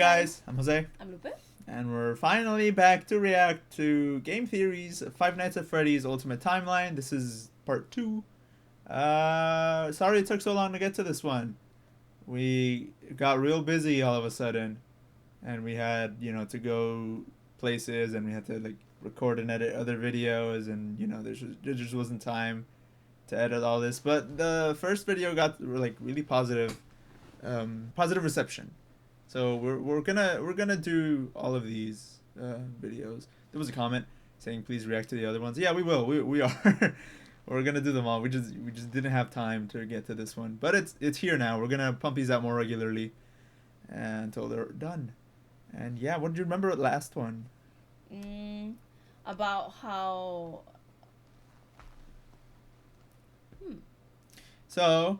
guys, I'm Jose. I'm Lupe. And we're finally back to react to Game Theory's Five Nights at Freddy's Ultimate Timeline. This is part 2. Sorry it took so long to get to this one. We got real busy all of a sudden. And we had, to go places and we had to, record and edit other videos. And, there just wasn't time to edit all this. But the first video got, really positive reception. So we're gonna do all of these videos. There was a comment saying please react to the other ones. Yeah, we will. We are. We're gonna do them all. We just didn't have time to get to this one, but it's here now. We're gonna pump these out more regularly until they're done. And yeah, what did you remember of the last one? About how. So.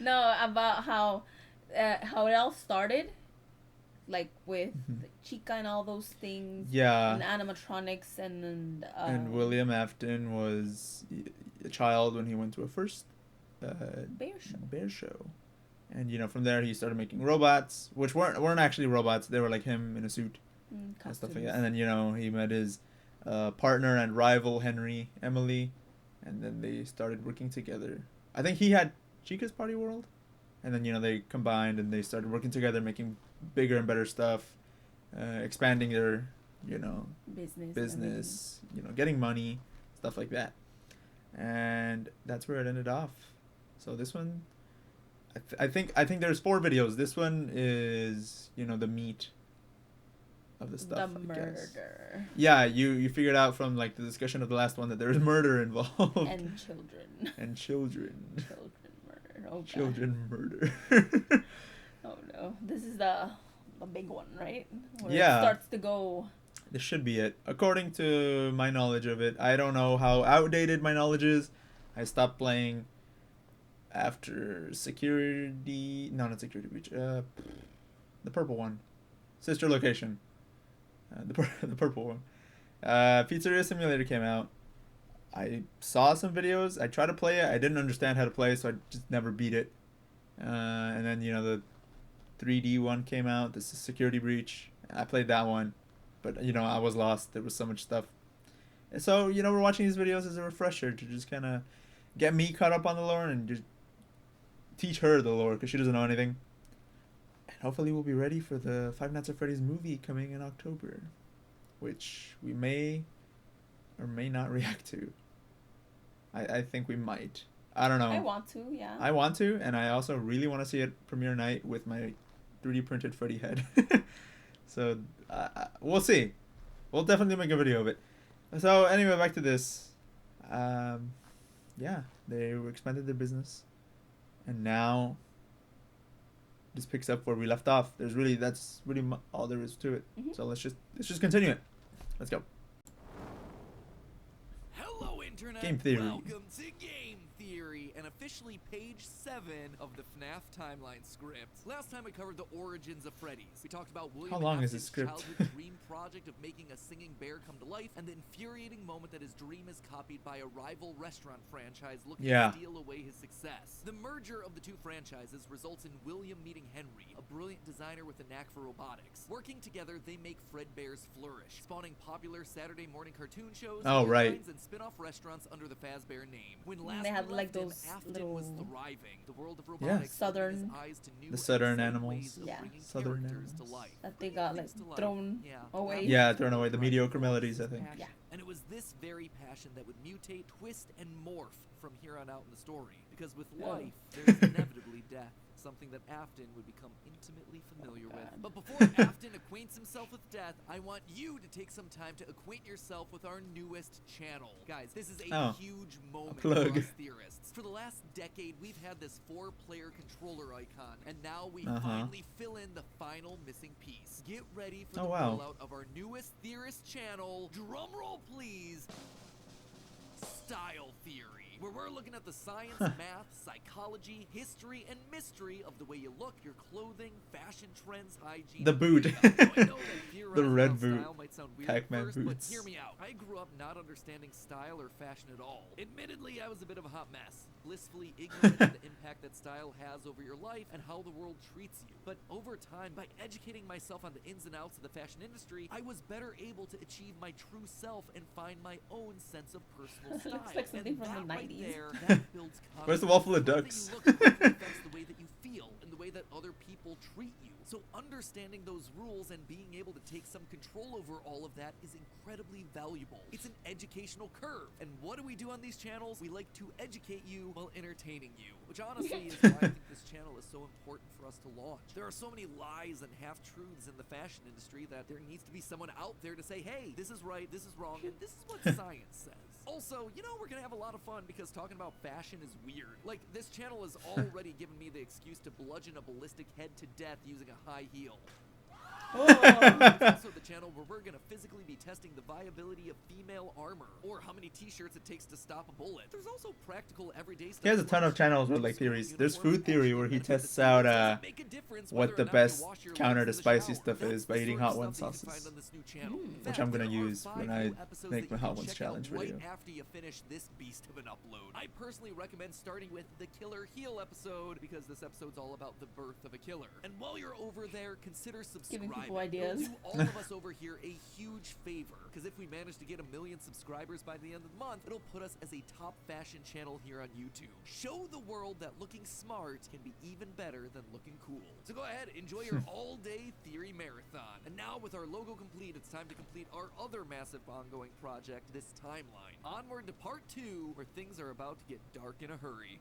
No, about how it all started, with Chica and all those things. Yeah. And animatronics and William Afton was a child when he went to a first bear show. And from there he started making robots, which weren't actually robots. They were like him in a suit and stuff like that. And then he met his partner and rival Emily, and then they started working together. I think he had Chica's Party World, and then they combined and they started working together, making bigger and better stuff, expanding their business, getting money, stuff like that. And that's where it ended off. So this one, I think there's 4 videos. This one is the meat of the stuff. The murder. Yeah, you figured out from the discussion of the last one that there's murder involved. And children. And children. Oh, children murder. Oh no, this is the big one, right? Where Yeah, it starts to go. This should be it, according to my knowledge of it. I don't know how outdated my knowledge is. I stopped playing after Security. No, not Security Breach. The purple one, Sister Location. The purple one. Pizzeria Simulator came out. I saw some videos. I tried to play it. I didn't understand how to play, so I just never beat it. And then the 3D one came out. This is Security Breach. I played that one, but I was lost. There was so much stuff. And so we're watching these videos as a refresher to just kind of get me caught up on the lore and just teach her the lore because she doesn't know anything. And hopefully we'll be ready for the Five Nights at Freddy's movie coming in October, which we may or may not react to. I think we might. I don't know. I want to, yeah. I want to, and I also really want to see it premiere night with my 3D printed Freddy head. So we'll see. We'll definitely make a video of it. So anyway, back to this. Yeah, they expanded their business, and now this picks up where we left off. That's really all there is to it. So let's just continue it. Let's go. Hello, Internet. Game Theory. Welcome to Game Theory, and officially page 7 of the FNAF timeline script. Last time we covered the origins of Freddy's. We talked about William Afton's childhood dream project of making a singing bear come to life, and the infuriating moment that his dream is copied by a rival restaurant franchise looking to steal away his success. The merger of the 2 franchises results in William meeting Henry, a brilliant designer with a knack for robotics. Working together, they make Fredbear's flourish, spawning popular Saturday morning cartoon shows, and spin-off restaurants under the Fazbear name. When last they have those Afton was thriving. The world of robotics Southern, the southern animals. Yeah, southern animals. That they got thrown away. Yeah, thrown away. The mediocre melodies, I think. Yeah. And it was this very passion that would mutate, twist, and morph from here on out in the story. Because with life, there's inevitably death. Something that Afton would become intimately familiar with. But before Afton acquaints himself with death, I want you to take some time to acquaint yourself with our newest channel. Guys, this is a huge moment for us theorists. For the last decade, we've had this 4-player controller icon, and now we finally fill in the final missing piece. Get ready for the rollout of our newest theorist channel. Drumroll, please. Style Theory. where we're looking at the science, math, psychology, history, and mystery of the way you look, your clothing, fashion trends, hygiene. The boot. The red boot. Might sound weird Pac-Man first, boots. but hear me out. I grew up not understanding style or fashion at all. Admittedly, I was a bit of a hot mess, blissfully ignorant of the impact that style has over your life and how the world treats you. But over time, by educating myself on the ins and outs of the fashion industry, I was better able to achieve my true self and find my own sense of personal style. Looks like something and from the that 90s. Right there, that builds Where's the confidence. wall full of The way ducks? you look directly affects the way that you feel and the way that other people treat you. So understanding those rules and being able to take some control over all of that is incredibly valuable. It's an educational curve. And what do we do on these channels? We like to educate you while entertaining you, which honestly is why I think this channel is so important for us to launch. There are so many lies and half-truths in the fashion industry that there needs to be someone out there to say, hey, this is right, this is wrong, and this is what science says. Also, you know, we're gonna have a lot of fun because talking about fashion is weird. Like, this channel has already given me the excuse to bludgeon a ballistic head to death using a high heel. Oh. It's also the channel where we're gonna physically be testing the viability of female armor, or how many t-shirts it takes to stop a bullet. There's also practical everyday stuff. He has a ton of channels with like theories. There's food theory where he tests out what the best counter to spicy stuff is by eating hot one sauces, which I'm gonna use when I make my hot ones challenge video. Right after you finish this beast of an upload. I personally recommend starting with the Killer Heel episode because this episode's all about the birth of a killer. And while you're over there, consider subscribing. People ideas. It'll do all of us over here a huge favor, because if we manage to get 1 million subscribers by the end of the month, it'll put us as a top fashion channel here on YouTube. Show the world that looking smart can be even better than looking cool. So go ahead, enjoy your all-day theory marathon. And now with our logo complete, it's time to complete our other massive ongoing project, this timeline. Onward to part 2, where things are about to get dark in a hurry.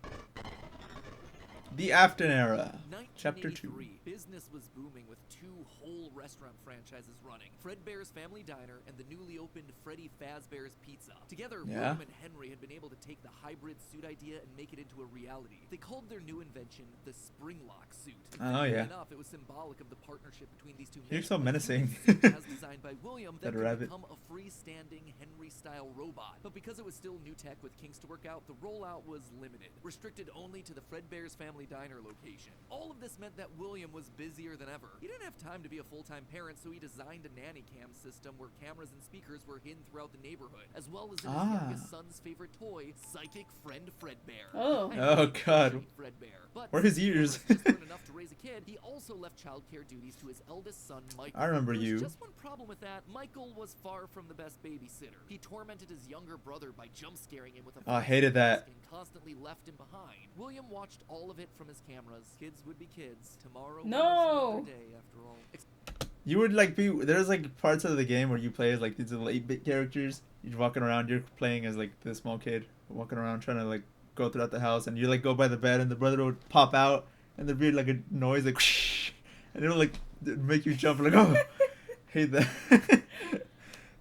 The Afton era, Chapter 2. Business was booming with 2 whole restaurant franchises running. Fredbear's Family Diner and the newly opened Freddy Fazbear's Pizza. Together, William and Henry had been able to take the hybrid suit idea and make it into a reality. They called their new invention the Springlock suit. Oh yeah. Enough, it was symbolic of the partnership between these two men. You're so menacing. As designed by William, that could become a freestanding Henry-style robot. But because it was still new tech with kinks to work out, the rollout was limited, restricted only to the Fredbear's Family Diner location. All of this meant that William was busier than ever. He didn't have time to be a full-time parent, so he designed a nanny cam system where cameras and speakers were hidden throughout the neighborhood, as well as in his youngest son's favorite toy, Psychic Friend Fredbear. Oh god. Fredbear. But where are his ears? just weren't enough to raise a kid, he also left childcare duties to his eldest son, Michael. I remember There was you. just one problem with that. Michael was far from the best babysitter. He tormented his younger brother by jump scaring him with a I hated that. and constantly left him behind. William watched all of it from his cameras. Kids would be kids. Tomorrow was another day after all. You would like be there's like parts of the game where you play as like these little 8-bit characters. You're walking around. You're playing as like this small kid walking around trying to like go throughout the house, and you like go by the bed, and the brother would pop out, and there'd be like a noise like, whoosh, and it'll like make you jump like oh, hate that.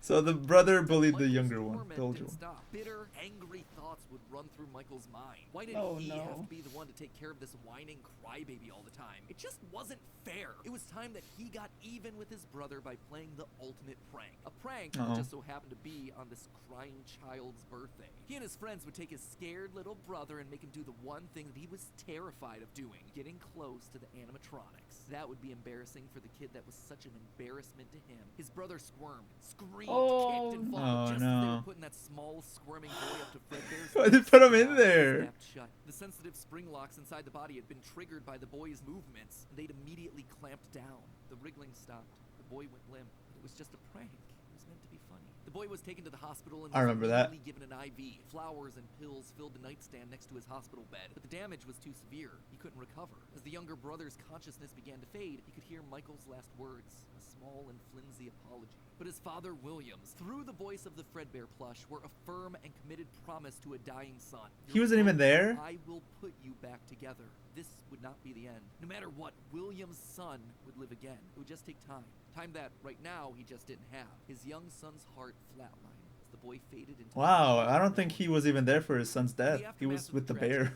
So the brother bullied the younger one, the older one. Bitter, angry thoughts would run through Michael's mind. Why did he have to be the one to take care of this whining crybaby all the time? It just wasn't fair. It was time that he got even with his brother by playing the ultimate prank. A prank that just so happened to be on this crying child's birthday. He and his friends would take his scared little brother and make him do the one thing that he was terrified of doing, getting close to the animatronics. That would be embarrassing for the kid that was such an embarrassment to him. His brother squirmed, screamed, kicked, and fought just as they were putting that small squirming boy up to Fredbear's. Why'd they put him in there? Shut. The sensitive spring locks inside the body had been triggered by the boy's movements, and they'd immediately clamped down. The wriggling stopped. The boy went limp. It was just a prank. It was meant to be funny. The boy was taken to the hospital and I remember that. given an IV. Flowers and pills filled the nightstand next to his hospital bed, but the damage was too severe. He couldn't recover. As the younger brother's consciousness began to fade, he could hear Michael's last words, a small and flimsy apology. But his father, Williams, through the voice of the Fredbear plush, were a firm and committed promise to a dying son. He wasn't even there? I will put you back together. This would not be the end. No matter what, William's son would live again. It would just take time. Time that, right now, he just didn't have. His young son's heart flatlined as the boy faded into... Wow, I don't think he was even there for his son's death. He was with the bear.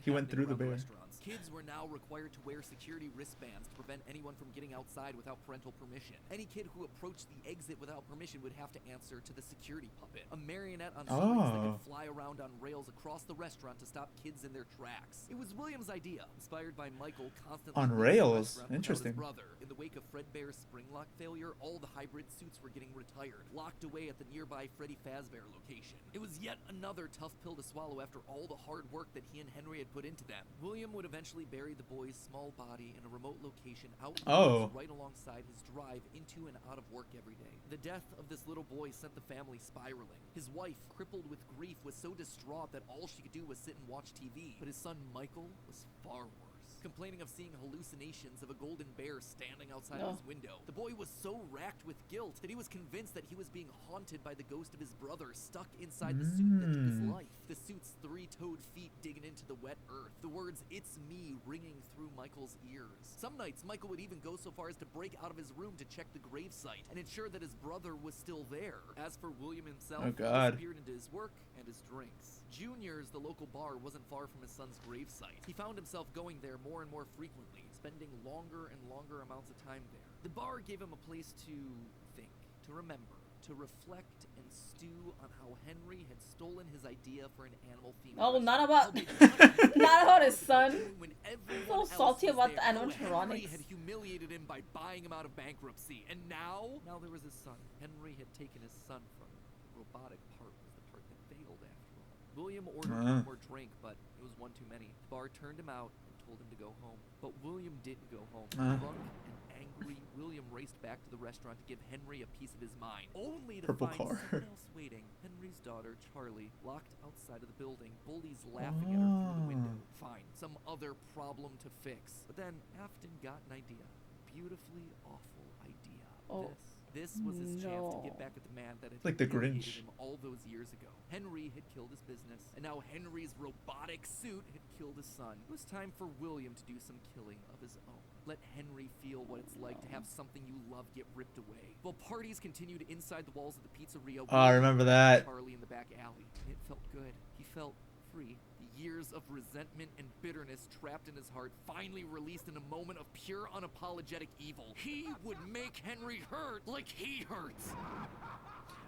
He went through the bear. Kids were now required to wear security wristbands to prevent anyone from getting outside without parental permission. Any kid who approached the exit without permission would have to answer to the security puppet, a marionette on strings that could fly around on rails across the restaurant to stop kids in their tracks. It was William's idea, inspired by Michael constantly on rails. Interesting. His brother. In the wake of Fredbear's spring lock failure, all the hybrid suits were getting retired, locked away at the nearby Freddy Fazbear location. It was yet another tough pill to swallow after all the hard work that he and Henry had put into them. William would eventually bury the boy's small body in a remote location out in the woods right alongside his drive into and out of work every day. The death of this little boy sent the family spiraling. His wife, crippled with grief, was so distraught that all she could do was sit and watch TV. But his son Michael was far worse, complaining of seeing hallucinations of a golden bear standing outside of his window. The boy was so racked with guilt that he was convinced that he was being haunted by the ghost of his brother stuck inside the suit that took his life. The suit's three-toed feet digging into the wet earth. The words, "It's me," ringing through Michael's ears. Some nights, Michael would even go so far as to break out of his room to check the gravesite and ensure that his brother was still there. As for William himself, he disappeared into his work and his drinks. Junior's, the local bar, wasn't far from his son's gravesite. He found himself going there more and more frequently, spending longer and longer amounts of time there. The bar gave him a place to think, to remember, to reflect and stew on how Henry had stolen his idea for an animal-themed Oh, not restaurant. not about his son. When So salty about the animatronics. Henry had humiliated him by buying him out of bankruptcy, and now there was his son. Henry had taken his son from him. The robotic part was the part that failed after all. William ordered one more drink, but it was one too many. The bar turned him out and told him to go home. But William didn't go home. Drunk and angry, William raced back to the restaurant to give Henry a piece of his mind, only to find someone else waiting. Henry's daughter, Charlie, locked outside of the building, bullies laughing at her through the window. Fine, some other problem to fix. But then Afton got an idea. Beautifully awful idea. This was his chance to get back at the man that had like the humiliated Grinch. him all those years ago. Henry had killed his business, and now Henry's robotic suit had killed his son. It was time for William to do some killing of his own. Let Henry feel what it's like to have something you love get ripped away. While parties continued inside the walls of the pizzeria, I remember that. Charlie in the back alley. It felt good. He felt free. The years of resentment and bitterness trapped in his heart finally released in a moment of pure unapologetic evil. He would make Henry hurt like he hurts.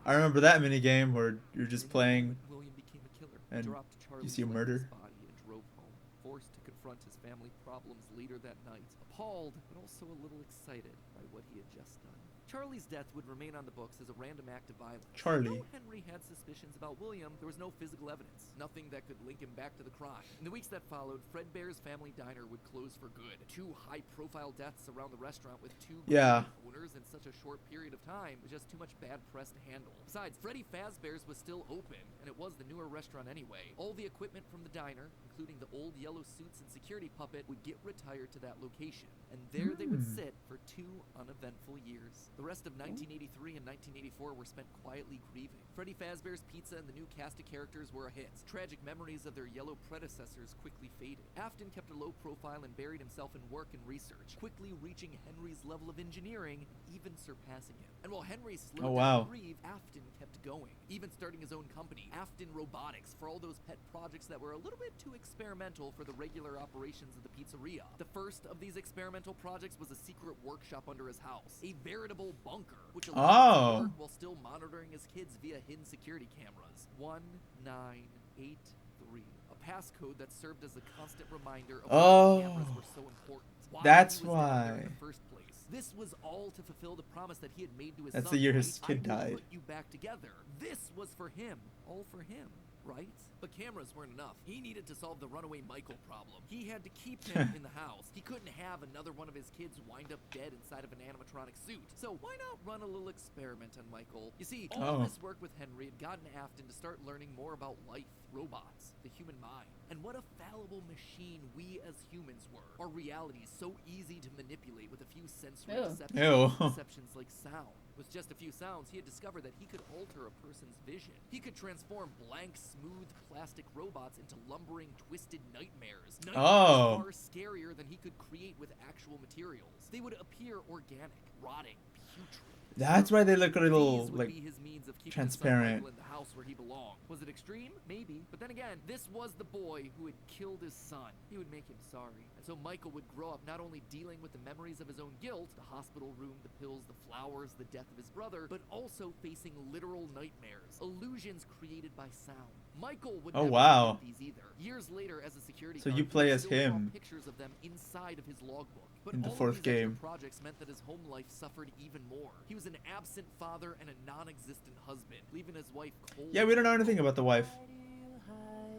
I remember that mini game where you're just playing William became a killer. and Dropped you see a murder. body and drove home, forced to confront his family problems later that night, appalled but also a little excited by what he had just done. Charlie's death would remain on the books as a random act of violence. Though Henry had suspicions about William, there was no physical evidence, nothing that could link him back to the crime. In the weeks that followed, Fredbear's family diner would close for good. 2 high-profile deaths around the restaurant with 2 owners in such a short period of time was just too much bad press to handle. Besides, Freddy Fazbear's was still open, and it was the newer restaurant anyway. All the equipment from the diner, including the old yellow suits and security puppet, would get retired to that location, and there they would sit for 2 uneventful years. The rest of 1983 and 1984 were spent quietly grieving. Freddy Fazbear's Pizza and the new cast of characters were a hit. Tragic memories of their yellow predecessors quickly faded. Afton kept a low profile and buried himself in work and research, quickly reaching Henry's level of engineering, even surpassing him. And while Henry slowed down to grieve, Afton kept going, even starting his own company, Afton Robotics, for all those pet projects that were a little bit too experimental for the regular operations of the pizzeria. The first of these experimental projects was a secret workshop under his house, a veritable bunker, which allowed him to work while still monitoring his kids via hidden security cameras. 1983, a passcode that served as a constant reminder of why cameras were so important. That's he was why. there in the first place. This was all to fulfill the promise that he had made to his That's son. the year his I kid will died. put you back together. This was for him, all for him, right? But cameras weren't enough. He needed to solve the runaway Michael problem. He had to keep him in the house. He couldn't have another one of his kids wind up dead inside of an animatronic suit. So why not run a little experiment on Michael? You see, all this work with Henry had gotten Afton to start learning more about life, robots, the human mind, and what a fallible machine we as humans were. Our reality is so easy to manipulate with a few sensory deceptions like sound. With just a few sounds, he had discovered that he could alter a person's vision. He could transform blank, smooth plastic robots into lumbering, twisted nightmares. Nightmares far scarier than he could create with actual materials. They would appear organic, rotting, putrid. That's why they look a little, These would like, be his means of keeping transparent. his son Michael in the house where he belonged. Was it extreme? Maybe. But then again, this was the boy who had killed his son. He would make him sorry. And so Michael would grow up not only dealing with the memories of his own guilt, the hospital room, the pills, the flowers, the death of his brother, but also facing literal nightmares, illusions created by sound. Michael would never wow. forget these either. Years later, as a security So guard, you play he as still draw him pictures of them inside of his logbook. But in the all of fourth these extra game. projects meant that his home life suffered even more. He was an absent father and a non-existent husband, leaving his wife cold. Yeah, we don't know anything about the wife.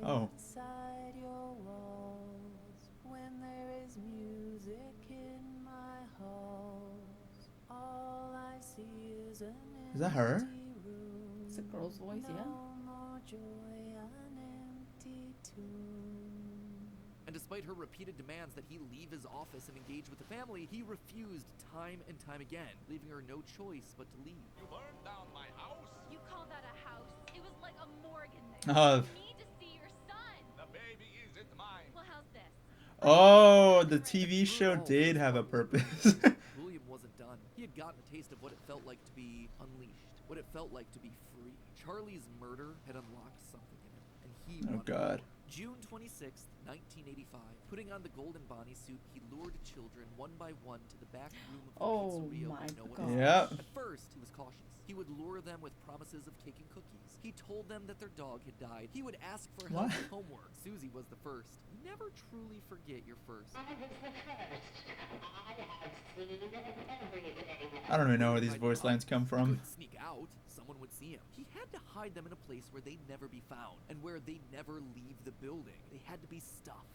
Oh. Inside your walls, when there is music in my halls, all I see is an Is that her? empty room. It's a girl's voice, yeah. No more joy, an empty tomb. And despite her repeated demands that he leave his office and engage with the family, he refused time and time again, leaving her no choice but to leave. You burned down my house? You call that a house? It was like a morgue in there. Oh. You need to see your son. The baby isn't mine. Well, how's this? Oh, the TV show did have a purpose. William wasn't done. He had gotten a taste of what it felt like to be unleashed, what it felt like to be free. Charlie's murder had unlocked something in him, and he Oh, wanted God. more. June 26th, 1985. Putting on the Golden Bonnie suit, he lured children one by one to the back room of the Oh pizzeria my where no one God. else Yep. was. At first, he was cautious. He would lure them with promises of cake and cookies. He told them that their dog had died. He would ask for help What? with homework. Susie was the first. You never truly forget your first. I don't even know where these voice lines come He from. couldn't sneak out. Someone would see him. He had to hide them in a place where they'd never be found and where they'd never leave the building. They had to be stuffed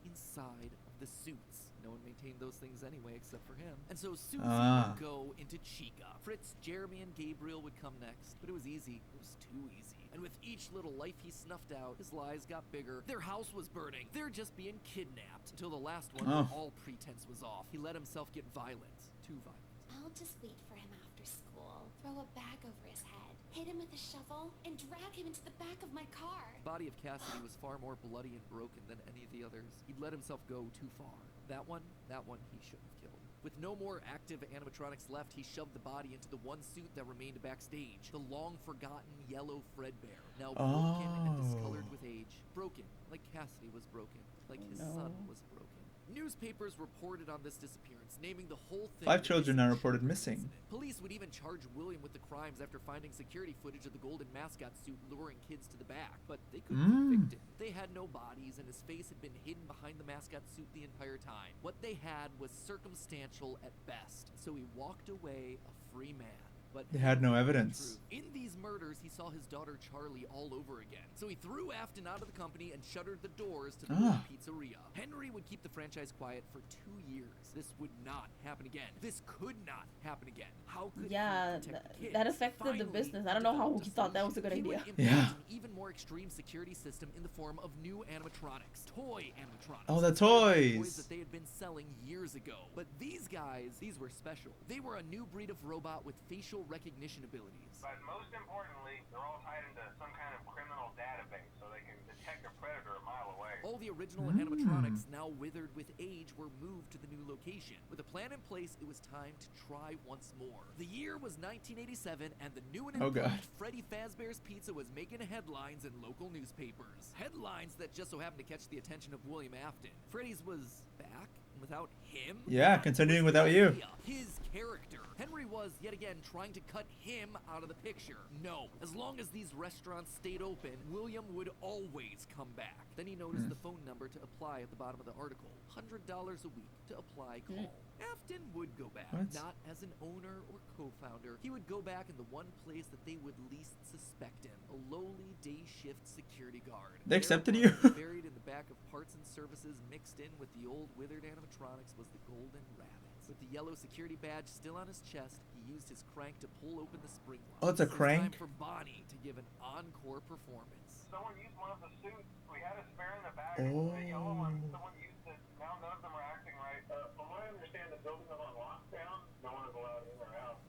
inside of the suits. No one maintained those things anyway except for him. And so Susie would go into Chica. Fritz, Jeremy, and Gabriel would come next. But it was easy. It was too easy. And with each little life he snuffed out, his lies got bigger. Their house was burning. They're just being kidnapped. Until the last one, where all pretense was off. He let himself get violent. Too violent. I'll just wait for him after school, throw a bag over his head, hit him with a shovel, and drag him into the back of my car. The body of Cassidy was far more bloody and broken than any of the others. He'd let himself go too far. That one he shouldn't have killed. With no more active animatronics left, he shoved the body into the one suit that remained backstage. The long-forgotten yellow Fredbear. Now broken and discolored with age. Broken, like Cassidy was broken. Like his son was broken. Newspapers reported on this disappearance, naming the whole thing. 5 children are reported missing. Police would even charge William with the crimes after finding security footage of the golden mascot suit luring kids to the back, but they couldn't convict him. They had no bodies, and his face had been hidden behind the mascot suit the entire time. What they had was circumstantial at best, so he walked away a free man. But They had no evidence. in these murders, he saw his daughter Charlie all over again. So he threw Afton out of the company and shuttered the doors to the little pizzeria. Henry would keep the franchise quiet for 2 years. This would not happen again. This could not happen again. How could Yeah, he protect the kids? that affected the Finally, business. I don't know how developed he thought that was a good He idea. would implement an even more extreme security system in the form of new animatronics, toy animatronics. Oh, the Toys toys. that they had been selling years ago. But these guys, these were special. They were a new breed of robot with facial recognition abilities. But most importantly, they're all tied into some kind of criminal database so they can detect a predator a mile away. All the original animatronics, now withered with age, were moved to the new location. With a plan in place, it was time to try once more. The year was 1987, and the new and Oh, God. improved Freddy Fazbear's Pizza was making headlines in local newspapers. Headlines that just so happened to catch the attention of William Afton. Freddy's was back, and without him? Yeah, continuing without you. His character. Henry was, yet again, trying to cut him out of the picture. No. As long as these restaurants stayed open, William would always come back. Then he noticed the phone number to apply at the bottom of the article. $100 a week to apply, call. Afton would go back, What? not as an owner or co-founder. He would go back in the one place that they would least suspect him, a lowly day shift security guard. They accepted There, you? buried in the back of parts and services mixed in with the old withered animatronics was the golden rabbit. With the yellow security badge still on his chest, he used his crank to pull open the spring lock. Oh, it's a It was crank? time for Bonnie to give an encore performance. Someone used one of the suits. We had a spare in the bag. Oh. The yellow one, someone used it. Now none of them are acting right. From what I understand, the building is on lockdown. No one is allowed in or out,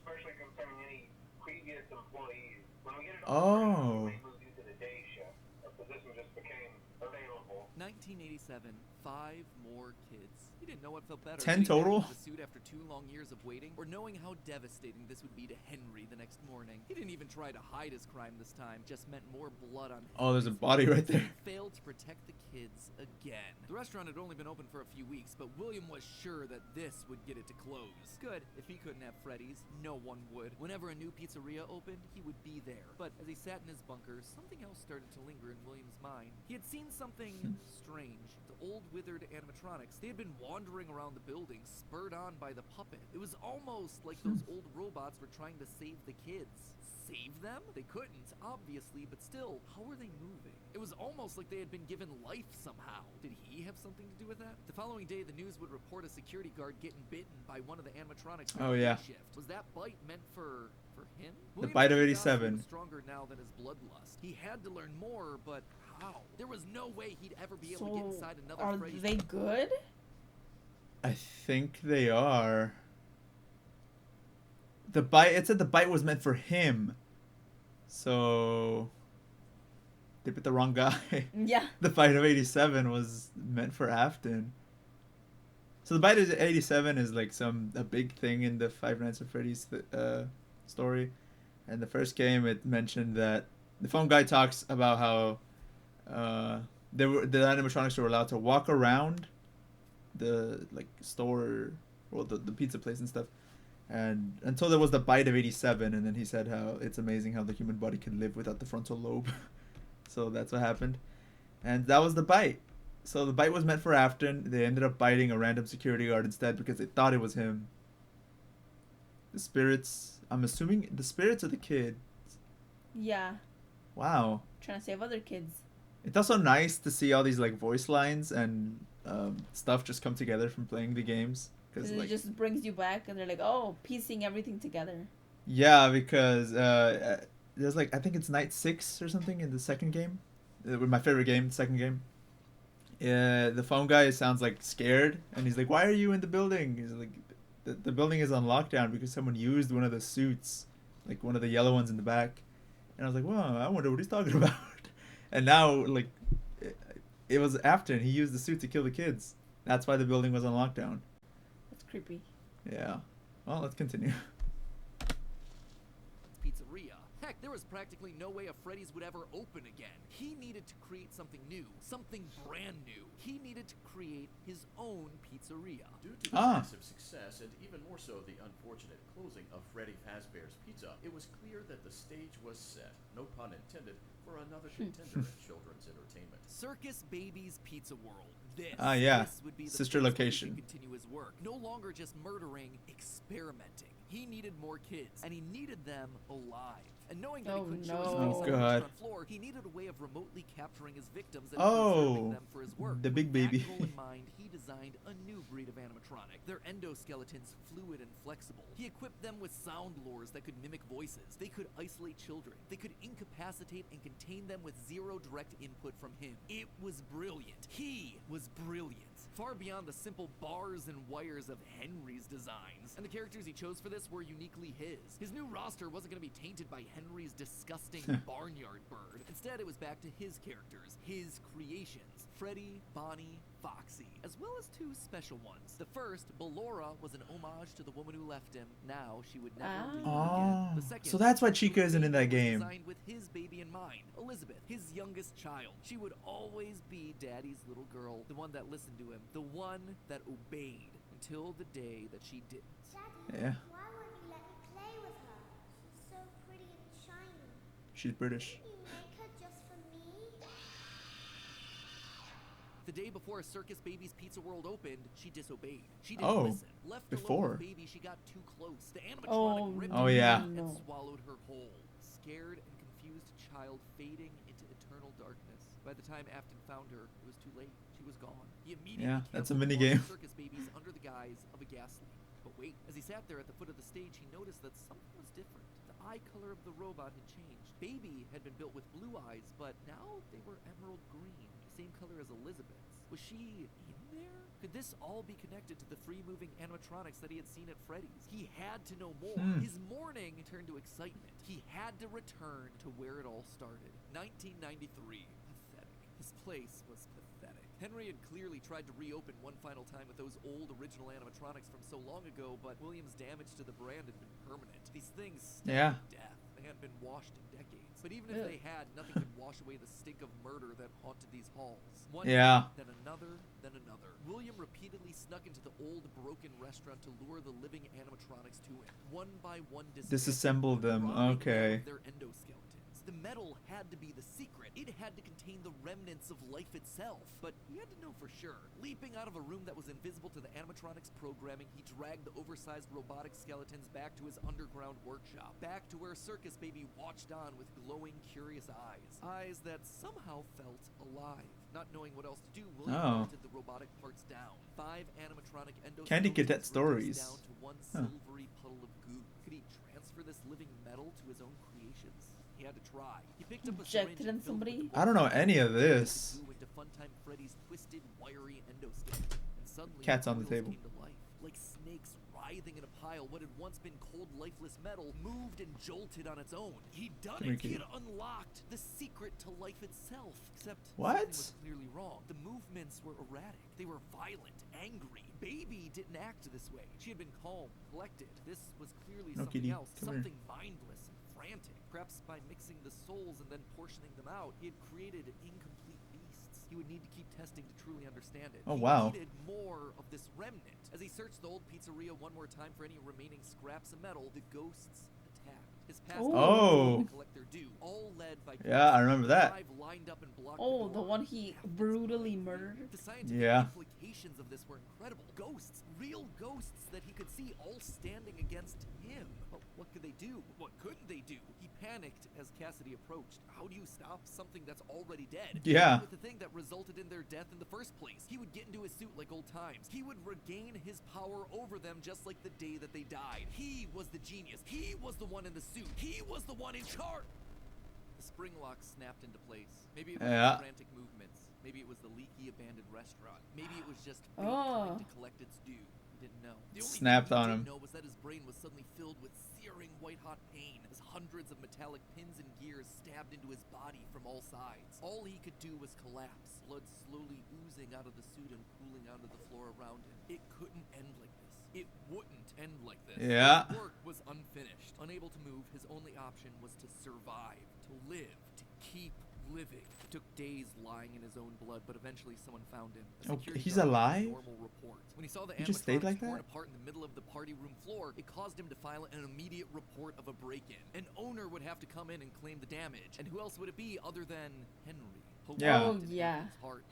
especially concerning any previous employees. When we get it Oh. we moved you to the day shift. A position just became available. 1987, 5 more kids. He didn't know what felt better. 10 getting back total? into the suit after 2 long years of waiting, or knowing how devastating this would be to Henry the next morning. He didn't even try to hide his crime this time, just meant more blood on Oh, there's a Henry's body hands. right there. He failed to protect the kids again. The restaurant had only been open for a few weeks, but William was sure that this would get it to close. Good, if he couldn't have Freddy's, no one would. Whenever a new pizzeria opened, he would be there. But as he sat in his bunker, something else started to linger in William's mind. He had seen something strange. The old withered animatronics. They had been wandering around the building, spurred on by the puppet. It was almost like those old robots were trying to save the kids. Save them? They couldn't, obviously, but still, how were they moving? It was almost like they had been given life somehow. Did he have something to do with that? The following day, the news would report a security guard getting bitten by one of the animatronics. Oh, yeah. Shift. Was that bite meant for him? The bite of William's curiosity 87. was stronger now than his bloodlust. He had to learn more, but how? There was no way he'd ever be able to get So, inside another are Freddy's. they good? I think they are. The bite. It said the bite was meant for him. So they put the wrong guy. Yeah. The bite of 87 was meant for Afton. So the bite of 87 is like a big thing in the Five Nights at Freddy's story. And the first game, it mentioned that the phone guy talks about how the animatronics were allowed to walk around the store or the pizza place and stuff, and until there was the bite of 87, and then he said how it's amazing how the human body can live without the frontal lobe. So that's what happened, and that was the bite. So the bite was meant for Afton. They ended up biting a random security guard instead because they thought it was him. The spirits, I'm assuming the spirits of the kid. Yeah. Wow. Trying to save other kids. It's also nice to see all these like voice lines and stuff just come together from playing the games. Because Like, it just brings you back and they're like, oh, piecing everything together. yeah, because there's like, I think it's night 6 or something in the second game. My favorite game, second game. The phone guy sounds like scared, and he's like, why are you in the building? He's like, the building is on lockdown because someone used one of the suits, like one of the yellow ones in the back. And I was like, well, I wonder what he's talking about. And now, like, it was Afton. He used the suit to kill the kids. That's why the building was on lockdown. That's creepy. Yeah. Well, let's continue. Pizzeria. Heck, there was practically no way a Freddy's would ever open again. He needed to create something new, something brand new. He needed to create his own pizzeria. Due to the massive success and even more so the unfortunate closing of Freddy Fazbear's Pizza, it was clear that the stage was set, no pun intended, for another contender in children's entertainment. Circus Baby's Pizza World. This would be the sister place where he location. could continue his work. No longer just murdering, experimenting. He needed more kids, and he needed them alive. And knowing that he couldn't show his face on the restaurant floor, he needed a way of remotely capturing his victims and preserving them for his work. The big With baby. that goal in mind, he designed a new breed of animatronic. Their endoskeletons fluid and flexible. He equipped them with sound lures that could mimic voices. They could isolate children. They could incapacitate and contain them with zero direct input from him. It was brilliant. He was brilliant. Far beyond the simple bars and wires of Henry's designs. And the characters he chose for this were uniquely his. His new roster wasn't going to be tainted by Henry's disgusting barnyard bird. Instead, it was back to his characters, his creations. Freddy, Bonnie, Foxy, as well as 2 special ones. The first, Ballora, was an homage to the woman who left him. Now she would never leave him again. The second, so that's why Chica isn't in that game. designed with his baby in mind. Elizabeth, his youngest child. She would always be Daddy's little girl, the one that listened to him, the one that obeyed until the day that she didn't. Daddy, Yeah. why won't you let me play with her? She's so pretty and shiny. She's British. Didn't you make her just for me? The day before Circus Baby's Pizza World opened, she disobeyed. She didn't listen. Left alone with Baby, she got too close. The animatronic ripped her and swallowed her whole. Scared and confused child fading into eternal darkness. By the time Afton found her, it was too late. She was gone. He immediately that's a canceled mini all game. the Circus Babies under the guise of a gas leak. But wait, as he sat there at the foot of the stage, he noticed that something was different. The eye color of the robot had changed. Baby had been built with blue eyes, but now they were emerald green, the same color as Elizabeth's. Was she in there? Could this all be connected to the free-moving animatronics that he had seen at Freddy's? He had to know more. His mourning turned to excitement. He had to return to where it all started. 1993. Pathetic. This place was pathetic. Henry had clearly tried to reopen one final time with those old original animatronics from so long ago, but William's damage to the brand had been permanent. These things stank of death. They hadn't been washed in decades. But even if they had, nothing could wash away the stink of murder that haunted these halls. One day, then another, then another. William repeatedly snuck into the old broken restaurant to lure the living animatronics to him. One by one, disassemble them. Okay. Their endoskeletons. The metal had to be the secret. It had to contain the remnants of life itself. But he had to know for sure. Leaping out of a room that was invisible to the animatronics programming, he dragged the oversized robotic skeletons back to his underground workshop. Back to where Circus Baby watched on with glowing, curious eyes. Eyes that somehow felt alive. Not knowing what else to do, William melted the robotic parts down. 5 animatronic endoskeletons Candy Cadet stories. down to one silvery puddle of goo. Could he transfer this living metal to his own creations? He had to try. He picked up a syringe and filled it with I don't know any of this. into Funtime Freddy's twisted, wiry endoskeleton. And suddenly, Cat's on the wheels table. came to life. Like snakes writhing in a pile, what had once been cold, lifeless metal moved and jolted on its own. He'd done it. He had unlocked the secret to life itself. Except something was clearly wrong. The movements were erratic. They were violent, angry. Baby didn't act this way. She had been calm, collected. This was clearly something else. Something mindless and frantic. Perhaps by mixing the souls and then portioning them out, he had created incomplete beasts. He would need to keep testing to truly understand it. Oh, wow. He needed more of this remnant. As he searched the old pizzeria one more time for any remaining scraps of metal, the ghosts attacked. His past to collect their due, all led by I remember that. lined up and blocked the one he brutally murdered. The scientific implications of this were incredible. Ghosts, real ghosts that he could see, all standing against him. But what could they do? What couldn't they do? He panicked as Cassidy approached. How do you stop something that's already dead? With the thing that resulted in their death in the first place. He would get into his suit like old times. He would regain his power over them just like the day that they died. He was the genius. He was the one in the suit. He was the one in charge. The spring lock snapped into place. Maybe it was the frantic movements. Maybe it was the leaky abandoned restaurant. Maybe it was just fate trying to collect its due. He didn't know. The only Snapped thing on he him. didn't know was that his brain was suddenly filled with searing white-hot pain as hundreds of metallic pins and gears stabbed into his body from all sides. All he could do was collapse, blood slowly oozing out of the suit and pooling onto the floor around him. It couldn't end like this. It wouldn't end like this. Yeah. His work was unfinished. Unable to move, his only option was to survive, to live, to keep living. It took days lying in his own blood, but eventually someone found him. He's alive? Normal report. When he saw the He just stayed like torn that? apart in the middle of the party room floor, it caused him to file an immediate report of a break-in. An owner would have to come in and claim the damage, and who else would it be other than Henry?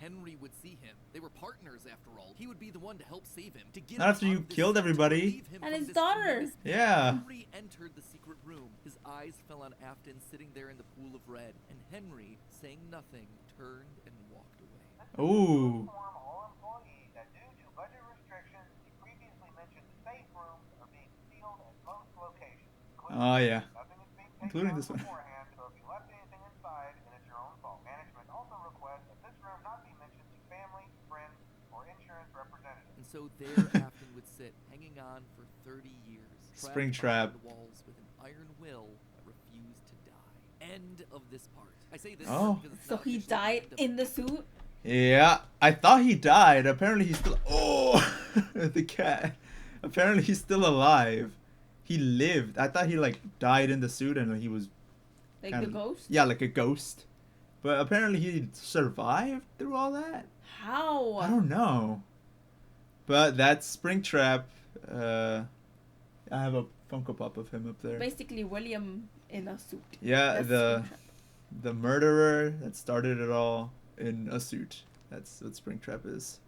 Henry would see him. They were partners after all. He would be the one to help save him. To get Not after you killed everybody. And his daughter. Yeah. Henry entered the secret room. His eyes fell on Afton sitting there in the pool of red, and Henry, saying nothing, turned and walked away. Ooh. Inform all employees that due to budget restrictions, the previously mentioned safe rooms are being sealed at most locations. Oh yeah. Nothing is being Including taken this one. beforehand, so if you left anything inside, then it's your own fault. Management also requests that this room not be mentioned to family, friends, or insurance representatives. And so there Afton would sit, hanging on for 30 years. Springtrap. The walls with an iron will that refused to die. End of this part. I say this because it's So not he officially died the end of in the suit? Yeah. I thought he died. Apparently he's still. Oh, the cat. Apparently he's still alive. He lived. I thought he like died in the suit and he was. Like kinda, the ghost? Yeah, like a ghost. But apparently he survived through all that. How? I don't know. But that's Springtrap. I have a Funko Pop of him up there. Basically William in a suit. Yeah, That's the murderer that started it all in a suit. That's what Springtrap is.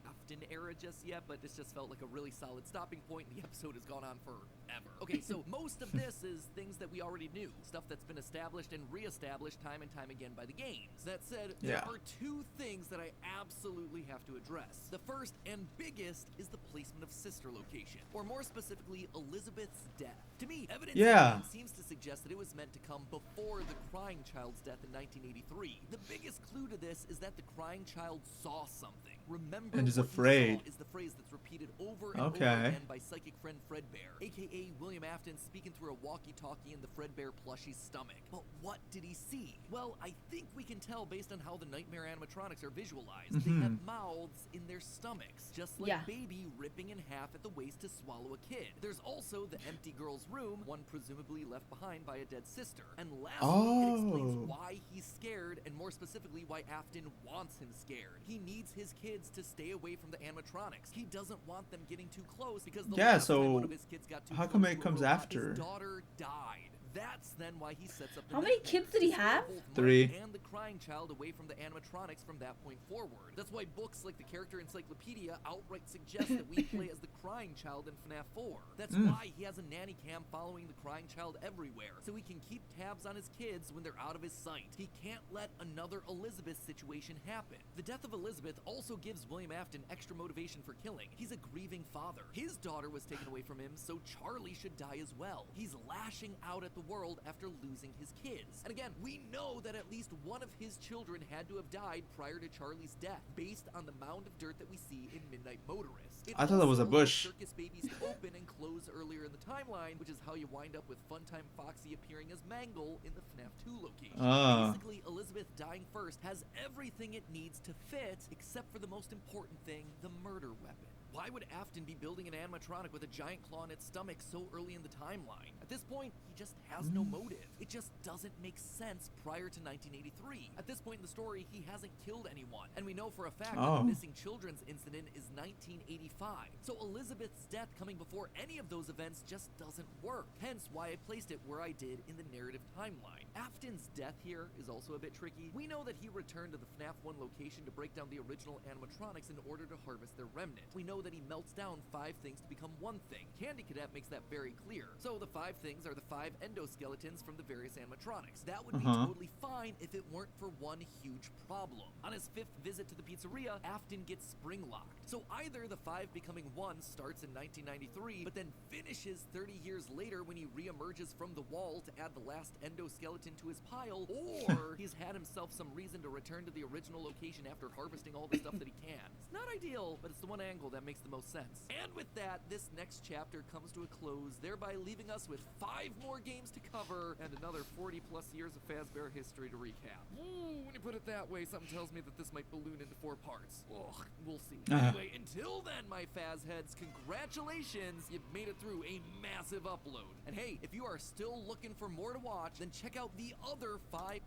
Afton era just yet, but this just felt like a really solid stopping point, and the episode has gone on forever. Okay, so most of this is things that we already knew, stuff that's been established and reestablished time and time again by the games. That said, there are two things that I absolutely have to address. The first and biggest is the placement of Sister location, or more specifically, Elizabeth's death. To me, evidence seems to suggest that it was meant to come before the crying child's death in 1983. The biggest clue to this is that the crying child saw something. Remember and is what afraid. you saw is the phrase that's repeated over and over again by psychic friend Fredbear, aka day, William Afton speaking through a walkie-talkie in the Fredbear plushie's stomach. But what did he see? Well, I think we can tell based on how the nightmare animatronics are visualized. They have mouths in their stomachs, just like Yeah. Baby ripping in half at the waist to swallow a kid. There's also the empty girl's room, one presumably left behind by a dead sister. And lastly, it explains why he's scared, and more specifically, why Afton wants him scared. He needs his kids to stay away from the animatronics. He doesn't want them getting too close because the Yeah, last time so one of his kids got too how close come to it a comes robot, after? his daughter died. That's then why he sets up the How many nightmare, kids did he to steer have? both 3. Mike and the crying child away from the animatronics from that point forward. That's why books like the Character Encyclopedia outright suggest that we play as the crying child in FNAF 4. That's why he has a nanny cam following the crying child everywhere, so he can keep tabs on his kids when they're out of his sight. He can't let another Elizabeth situation happen. The death of Elizabeth also gives William Afton extra motivation for killing. He's a grieving father. His daughter was taken away from him, so Charlie should die as well. He's lashing out at the world after losing his kids. And again, we know that at least one of his children had to have died prior to Charlie's death, based on the mound of dirt that we see in Midnight Motorist. It I thought that was a also allows bush. Circus babies to open and close earlier in the timeline, which is how you wind up with Funtime Foxy appearing as Mangle in the FNAF 2 location. Basically, Elizabeth dying first has everything it needs to fit, except for the most important thing, the murder weapon. Why would Afton be building an animatronic with a giant claw in its stomach so early in the timeline? At this point, he just has no motive. It just doesn't make sense prior to 1983. At this point in the story, he hasn't killed anyone, and we know for a fact that the missing children's incident is 1985. So Elizabeth's death coming before any of those events just doesn't work, hence why I placed it where I did in the narrative timeline. Afton's death here is also a bit tricky. We know that he returned to the FNAF 1 location to break down the original animatronics in order to harvest their remnant. We know that he melts down 5 things to become one thing. Candy Cadet makes that very clear. So the 5 things are the 5 endoskeletons from the various animatronics. That would be totally fine if it weren't for one huge problem. On his 5th visit to the pizzeria, Afton gets spring locked. So either the 5 becoming 1 starts in 1993, but then finishes 30 years later when he reemerges from the wall to add the last endoskeleton to his pile, or he's had himself some reason to return to the original location after harvesting all the stuff that he can. It's not ideal, but it's the one angle that makes the most sense. And with that, this next chapter comes to a close, thereby leaving us with 5 more games to cover and another 40 plus years of Fazbear history to recap. Ooh, when you put it that way, something tells me that this might balloon into 4 parts. Ugh, we'll see. Anyway, until then, my Faz heads, congratulations, you've made it through a massive upload. And hey, if you are still looking for more to watch, then check out the other 5.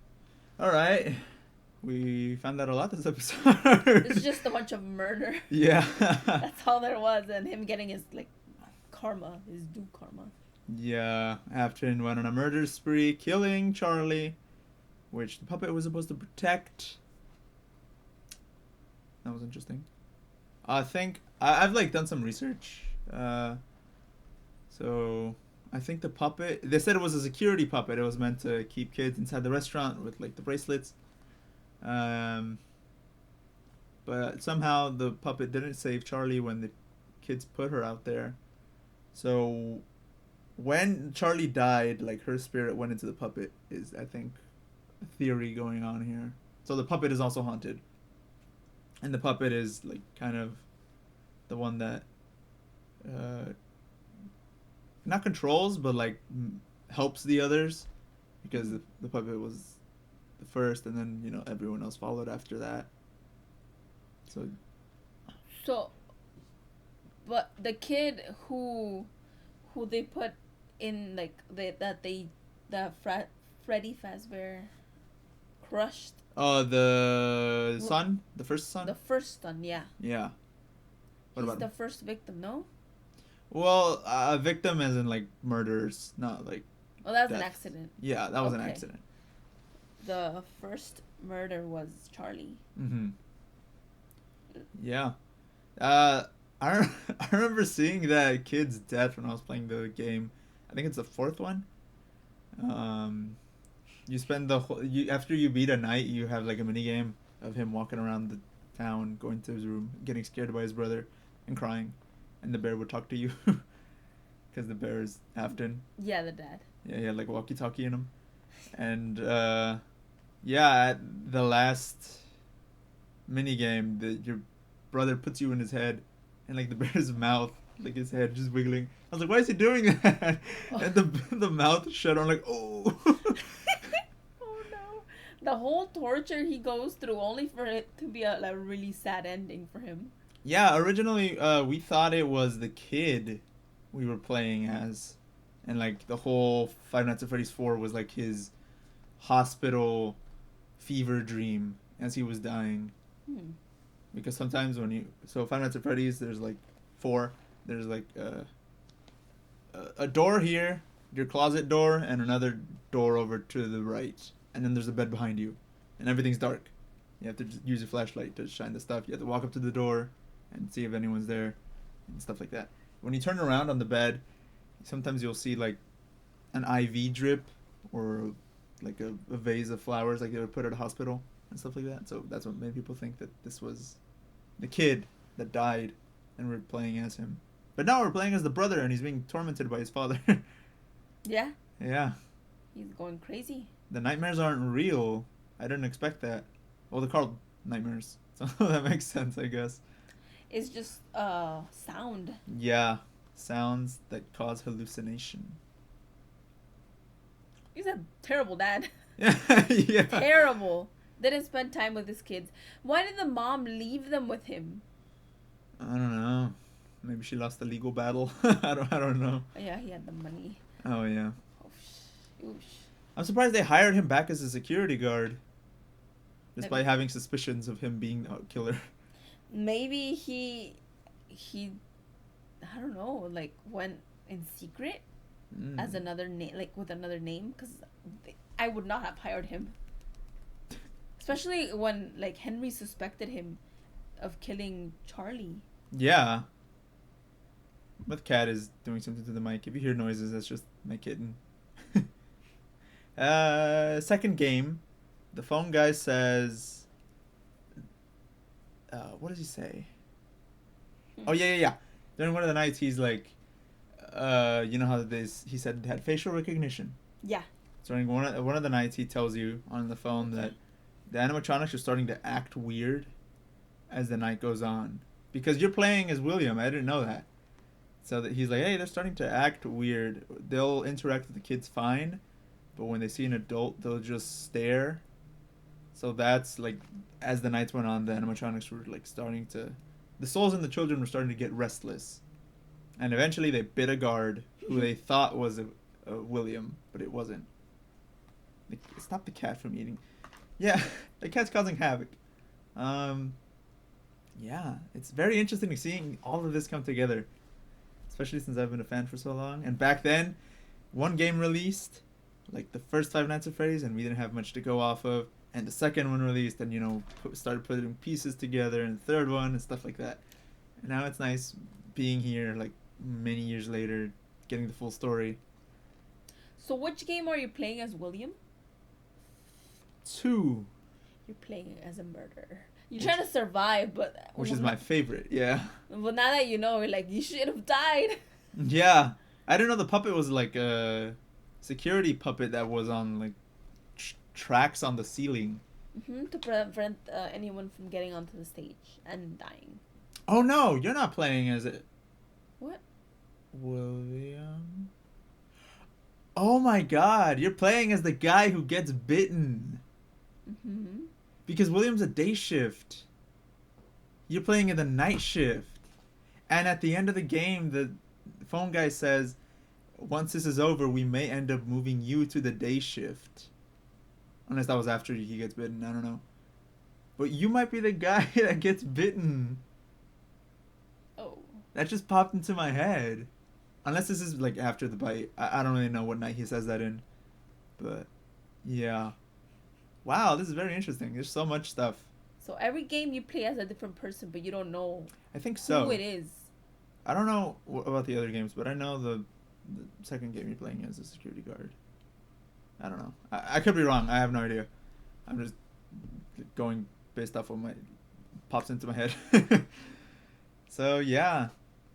Alright. We found out a lot this episode. It's just a bunch of murder. Yeah. That's all there was, and him getting his karma, his due karma. Yeah. Afton went on a murder spree, killing Charlie, which the puppet was supposed to protect. That was interesting. I think I've done some research. So I think the puppet, they said it was a security puppet. It was meant to keep kids inside the restaurant with the bracelets. But somehow the puppet didn't save Charlie when the kids put her out there. So when Charlie died, her spirit went into the puppet is, I think, a theory going on here. So the puppet is also haunted. And the puppet is kind of the one that not controls, but helps the others, because the puppet was the first, and then everyone else followed after that. So but the kid who they put in Freddy Fazbear crushed. Oh, the son, the first son. The first son, yeah. Yeah. What He's about the him? first victim, no? Well, a victim as in murders, not Oh, that was death. an accident. Yeah, that was an Okay. accident. The first murder was Charlie. Mm-hmm. Yeah. I remember seeing that kid's death when I was playing the game. I think it's the 4th one. You spend after you beat a night, you have a mini game of him walking around the town, going to his room, getting scared by his brother, and crying, and the bear would talk to you, because the bear is Afton. Yeah, the dad. Yeah, he had walkie-talkie in him, and at the last mini game, your brother puts you in his head, and the bear's mouth like his head just wiggling. I was like, why is he doing that? And the mouth shut on, like, oh. Oh no. The whole torture he goes through only for it to be a like, really sad ending for him. Yeah, originally we thought it was the kid we were playing as. And like the whole Five Nights at Freddy's 4 was like his hospital fever dream as he was dying. Because sometimes when you... So Five Nights at Freddy's, there's like 4. There's like a door here, your closet door, and another door over to the right. And then there's a bed behind you. And everything's dark. You have to just use your flashlight to shine the stuff. You have to walk up to the door and see if anyone's there and stuff like that. When you turn around on the bed, sometimes you'll see like an IV drip or like a vase of flowers like they would put at a hospital and stuff like that. So that's what made people think that this was the kid that died and we're playing as him. But now we're playing as the brother and he's being tormented by his father. Yeah. Yeah. He's going crazy. The nightmares aren't real. I didn't expect that. Well, they're called nightmares. So that makes sense, I guess. It's just sound. Yeah. Sounds that cause hallucination. He's a terrible dad. Yeah. Terrible. Didn't spend time with his kids. Why did the mom leave them with him? I don't know. Maybe she lost the legal battle. I don't know. Yeah, he had the money. Oh yeah. Oosh. I'm surprised they hired him back as a security guard. Despite Maybe. having suspicions of him being a killer. Maybe he I don't know, like went in secret as another name, like with another name, because I would not have hired him. Especially when like Henry suspected him of killing Charlie. Yeah. But cat is doing something to the mic. If you hear noises, that's just my kitten. Second game, the phone guy says, what does he say? Oh yeah. During one of the nights, he's like, you know how he said it had facial recognition. Yeah. So during one of the nights, he tells you on the phone that the animatronics are starting to act weird as the night goes on. Because you're playing as William. I didn't know that. So that he's like, hey, they're starting to act weird. They'll interact with the kids fine, but when they see an adult, they'll just stare. So that's like, as the nights went on, the animatronics were like starting to... The souls in the children were starting to get restless. And eventually they bit a guard who they thought was a William, but it wasn't. It stopped the cat from eating. Yeah, the cat's causing havoc. Yeah, it's very interesting seeing all of this come together. Especially since I've been a fan for so long. And back then, one game released, like the first Five Nights at Freddy's, and we didn't have much to go off of. And the second one released, and started putting pieces together, and the third one, and stuff like that. And now it's nice being here, like many years later, getting the full story. So which game are you playing as William? 2. You're playing as a murderer. You're trying to survive, but... Which is my favorite, yeah. Well, now that you know, you're like, you should have died. Yeah. I didn't know the puppet was like a security puppet that was on like tracks on the ceiling. To prevent anyone from getting onto the stage and dying. Oh no, you're not playing as it. What? William? Oh my god, you're playing as the guy who gets bitten. Because William's a day shift. You're playing in the night shift. And at the end of the game, the phone guy says, once this is over, we may end up moving you to the day shift. Unless that was after he gets bitten, I don't know. But you might be the guy that gets bitten. Oh. That just popped into my head. Unless this is like after the bite. I don't really know what night he says that in. But, yeah. Wow, this is very interesting. There's so much stuff. So every game you play as a different person, but you don't know I think so. who it is. I don't know about the other games, but I know the second game you're playing as a security guard. I don't know. I could be wrong. I have no idea. I'm just going based off what pops into my head. So yeah,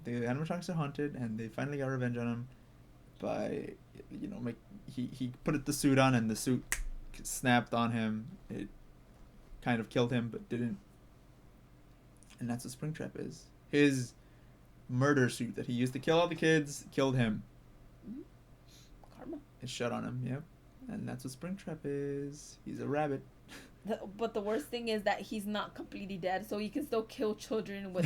the animatronics are haunted, and they finally got revenge on him by, he put the suit on, and the suit snapped on him. It kind of killed him, but didn't. And that's what Springtrap is. His murder suit that he used to kill all the kids killed him. Karma. It shut on him, yep. And that's what Springtrap is. He's a rabbit. But the worst thing is that he's not completely dead, so he can still kill children with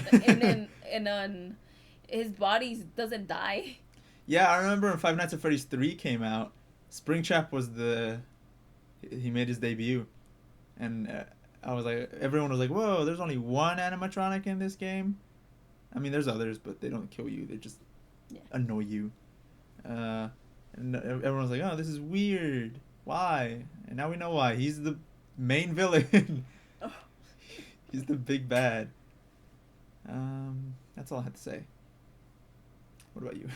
his body doesn't die. Yeah, I remember when Five Nights at Freddy's 3 came out, Springtrap was he made his debut. And I was like, everyone was like, whoa, there's only one animatronic in this game? I mean, there's others, but they don't kill you. They just annoy you. And everyone was like, oh, this is weird. Why? And now we know why. He's the main villain. He's the big bad. That's all I had to say. What about you?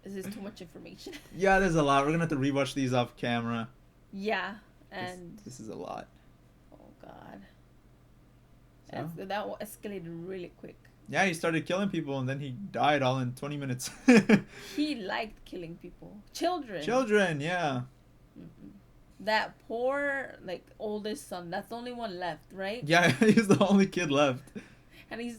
Is this too much information? Yeah, there's a lot. We're gonna have to rewatch these off camera. Yeah, and this is a lot. Oh God. So? That escalated really quick. Yeah, he started killing people and then he died all in 20 minutes. He liked killing people. Children. Children, yeah. Mm-mm. That poor, like, oldest son, that's the only one left, right? Yeah, he's the only kid left. And he's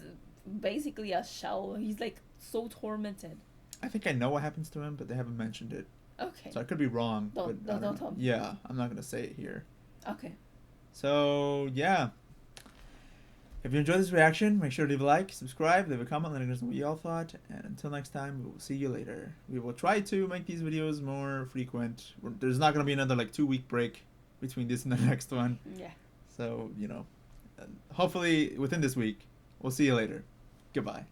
basically a shell. He's, like, so tormented. I think I know what happens to him, but they haven't mentioned it. Okay. So I could be wrong. Don't tell me. Yeah, I'm not going to say it here. Okay. So, yeah. If you enjoyed this reaction, make sure to leave a like, subscribe, leave a comment, letting us know what you all thought. And until next time, we will see you later. We will try to make these videos more frequent. There's not going to be another, like, 2-week break between this and the next one. Yeah. So, hopefully within this week. We'll see you later. Goodbye.